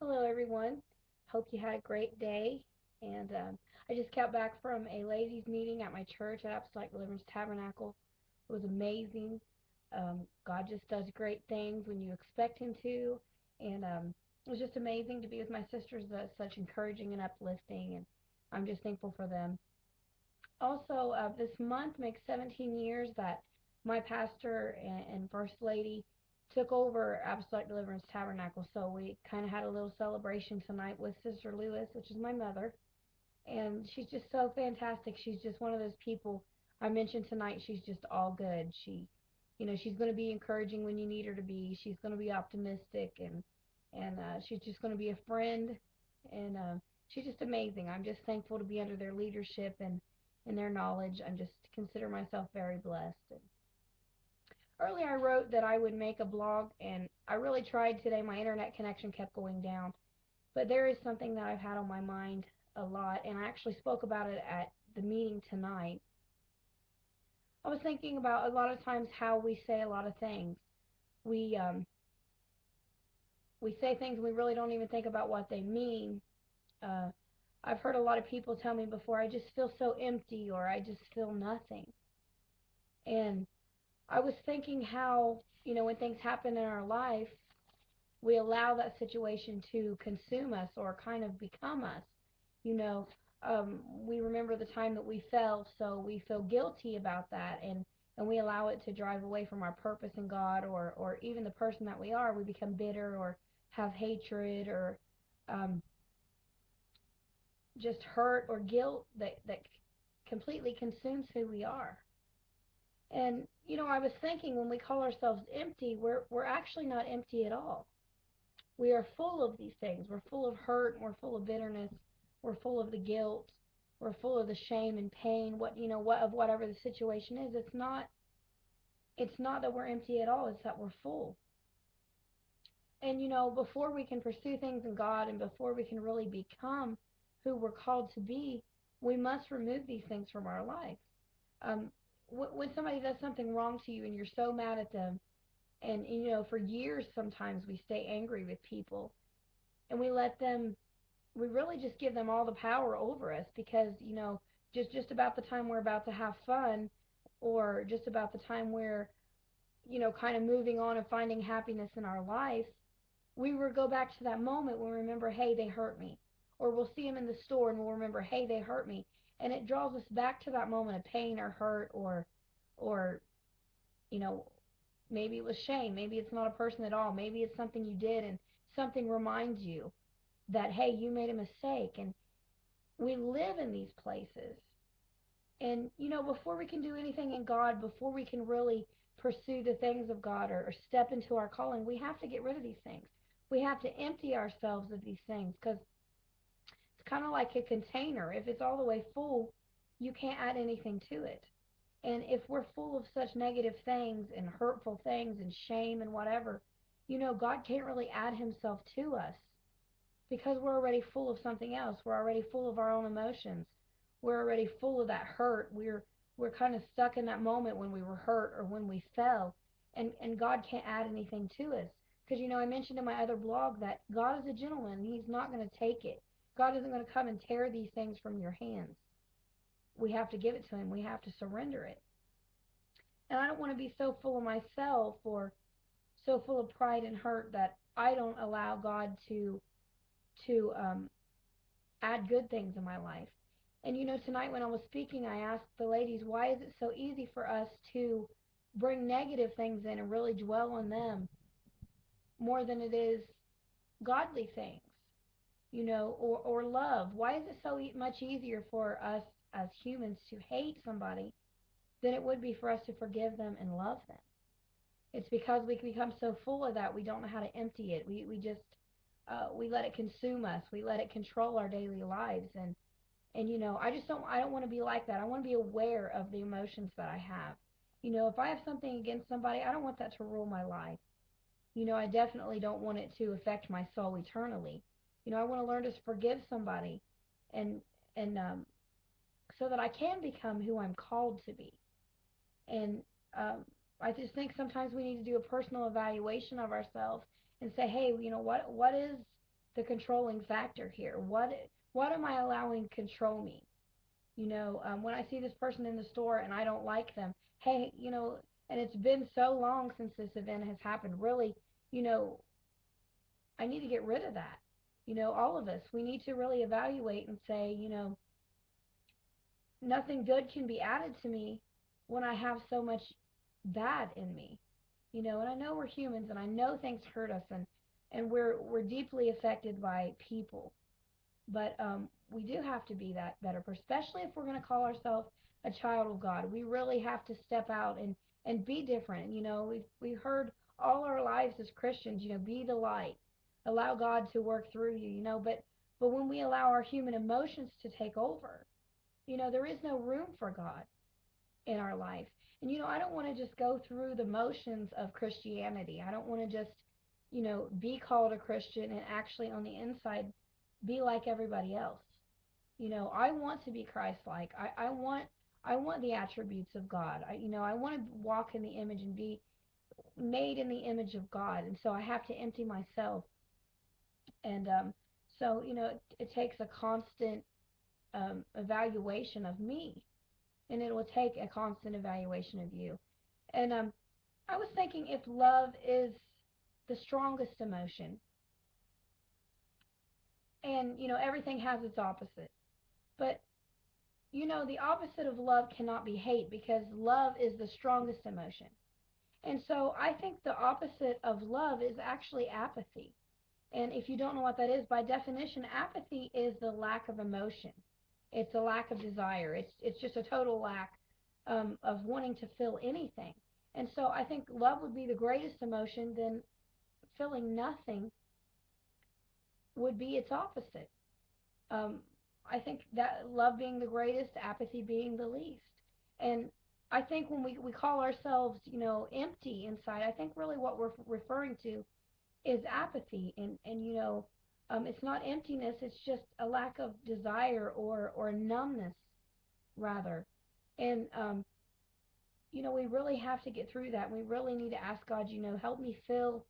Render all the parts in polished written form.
Hello, everyone. Hope you had a great day. And I just got back from a ladies' meeting at my church at Apostolic Deliverance Tabernacle. It was amazing. God just does great things when you expect Him to. And it was just amazing to be with my sisters. That's such encouraging and uplifting. And I'm just thankful for them. Also, this month makes 17 years that my pastor and First Lady took over Apostolic Deliverance Tabernacle. So we kind of had a little celebration tonight with Sister Lewis, which is my mother. And she's just so fantastic. She's just one of those people I mentioned tonight. She's just all good. She's going to be encouraging when you need her to be. She's going to be optimistic and she's just going to be a friend. And she's just amazing. I'm just thankful to be under their leadership and their knowledge. I'm just consider myself very blessed. And earlier I wrote that I would make a blog, and I really tried today. My internet connection kept going down, but there is something that I've had on my mind a lot, and I actually spoke about it at the meeting tonight. I was thinking about a lot of times how we say a lot of things. We um, we say things and we really don't even think about what they mean. Uh, I've heard a lot of people tell me before, I just feel so empty, or I just feel nothing. And I was thinking how, when things happen in our life, we allow that situation to consume us or kind of become us. You know, we remember the time that we fell, so we feel guilty about that, and we allow it to drive away from our purpose in God, or even the person that we are. We become bitter or have hatred or um, just hurt or guilt that completely consumes who we are. And I was thinking when we call ourselves empty, we're actually not empty at all. We are full of these things. We're full of hurt, we're full of bitterness, we're full of the guilt, we're full of the shame and pain, what of whatever the situation is. It's not that we're empty at all, it's that we're full. And before we can pursue things in God and before we can really become who we're called to be, we must remove these things from our life. Um, when somebody does something wrong to you and you're so mad at them, and for years sometimes we stay angry with people and we really just give them all the power over us because just about the time we're about to have fun, or just about the time we're kind of moving on and finding happiness in our life, we will go back to that moment when we remember, hey, they hurt me. Or we'll see them in the store and we'll remember, hey, they hurt me. And it draws us back to that moment of pain or hurt, or you know maybe it was shame, maybe it's not a person at all, maybe it's something you did and something reminds you that, hey, you made a mistake. And we live in these places. And before we can do anything in God, before we can really pursue the things of God, or step into our calling, we have to get rid of these things. We have to empty ourselves of these things, because it's kind of like a container. If it's all the way full, you can't add anything to it. And if we're full of such negative things and hurtful things and shame and whatever, God can't really add himself to us, because we're already full of something else. We're already full of our own emotions. We're already full of that hurt. We're kind of stuck in that moment when we were hurt or when we fell, and God can't add anything to us. Because I mentioned in my other blog that God is a gentleman. He's not going to take it. God isn't going to come and tear these things from your hands. We have to give it to him. We have to surrender it. And I don't want to be so full of myself, or so full of pride and hurt, that I don't allow God to add good things in my life. And tonight when I was speaking, I asked the ladies, why is it so easy for us to bring negative things in and really dwell on them more than it is godly things, or love? Why is it so much easier for us as humans to hate somebody than it would be for us to forgive them and love them? It's because we become so full of that, we don't know how to empty it. We let it consume us. We let it control our daily lives. And I don't want to be like that. I want to be aware of the emotions that I have. If I have something against somebody, I don't want that to rule my life. I definitely don't want it to affect my soul eternally. I want to learn to forgive somebody, and and so that I can become who I'm called to be. And um, I just think sometimes we need to do a personal evaluation of ourselves and say, hey, what is the controlling factor here? What am I allowing control me? When I see this person in the store and I don't like them, hey, and it's been so long since this event has happened. Really, you know, I need to get rid of that. All of us, we need to really evaluate and say, nothing good can be added to me when I have so much bad in me. And I know we're humans and I know things hurt us, and we're deeply affected by people. But we do have to be that better, especially if we're going to call ourselves a child of God. We really have to step out and be different. We've heard all our lives as Christians, be the light, allow God to work through you. But when we allow our human emotions to take over, there is no room for God in our life. And I don't want to just go through the motions of Christianity. I don't want to just, be called a Christian and actually on the inside be like everybody else. I want to be Christ-like. I want the attributes of God. I want to walk in the image and be made in the image of God. And so I have to empty myself. And so it takes a constant evaluation of me, and it will take a constant evaluation of you. And I was thinking, if love is the strongest emotion, and everything has its opposite, but the opposite of love cannot be hate, because love is the strongest emotion. And so I think the opposite of love is actually apathy. And if you don't know what that is, by definition, apathy is the lack of emotion. It's a lack of desire. It's just a total lack of wanting to feel anything. And so I think love would be the greatest emotion. Then feeling nothing would be its opposite. Um, I think that love being the greatest, apathy being the least. And I think when we call ourselves, empty inside, I think really what we're referring to is apathy. And it's not emptiness, it's just a lack of desire, or numbness, rather. And, we really have to get through that. We really need to ask God, help me feel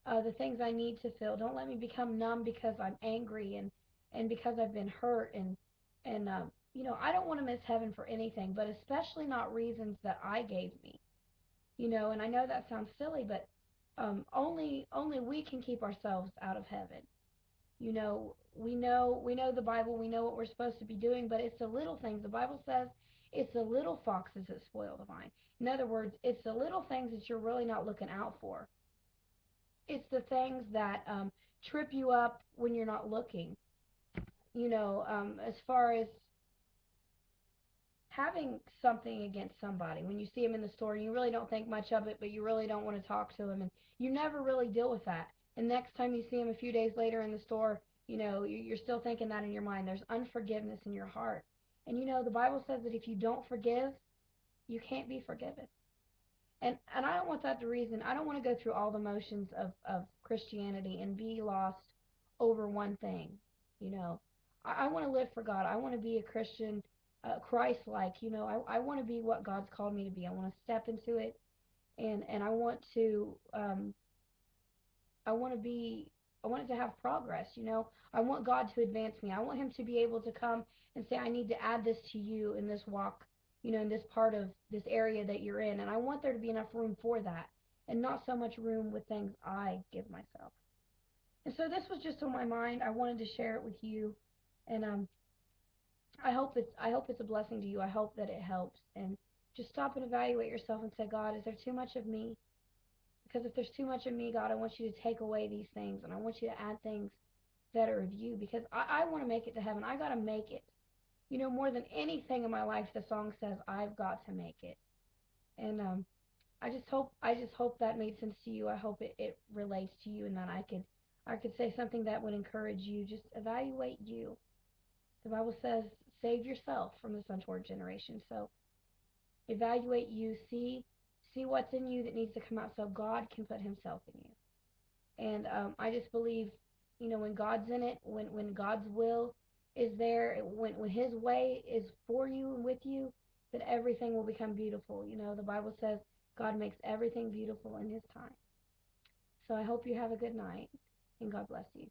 the things I need to feel. Don't let me become numb because I'm angry, and because I've been hurt, and I don't want to miss heaven for anything, but especially not reasons that I gave me. And I know that sounds silly, but only we can keep ourselves out of heaven. We know the Bible, we know what we're supposed to be doing, but it's the little things. The Bible says it's the little foxes that spoil the vine. In other words, it's the little things that you're really not looking out for. It's the things that trip you up when you're not looking. As far as having something against somebody, when you see them in the store and you really don't think much of it, but you really don't want to talk to them, and you never really deal with that. And next time you see them a few days later in the store, you're still thinking that in your mind. There's unforgiveness in your heart. And the Bible says that if you don't forgive, you can't be forgiven. And I don't want that to reason. I don't want to go through all the motions of Christianity and be lost over one thing. You know, I want to live for God. I want to be a Christian, Christ-like. I want to be what God's called me to be. I want to step into it, and I want to be. I want it to have progress. I want God to advance me. I want Him to be able to come and say, I need to add this to you in this walk, in this part of this area that you're in. And I want there to be enough room for that, and not so much room with things I give myself. And so this was just on my mind. I wanted to share it with you, and I hope it's a blessing to you. I hope that it helps. And just stop and evaluate yourself and say, God, is there too much of me? Because if there's too much of me, God, I want you to take away these things, and I want you to add things that are of you, because I want to make it to heaven. I got to make it. More than anything in my life, the song says I've got to make it. And I just hope that made sense to you. I hope it relates to you, and that I could say something that would encourage you. Just evaluate you. The Bible says, save yourself from this untoward generation. So evaluate you, see what's in you that needs to come out so God can put Himself in you. And I just believe, when God's in it, when God's will is there, when His way is for you and with you, that everything will become beautiful. The Bible says God makes everything beautiful in His time. So I hope you have a good night, and God bless you.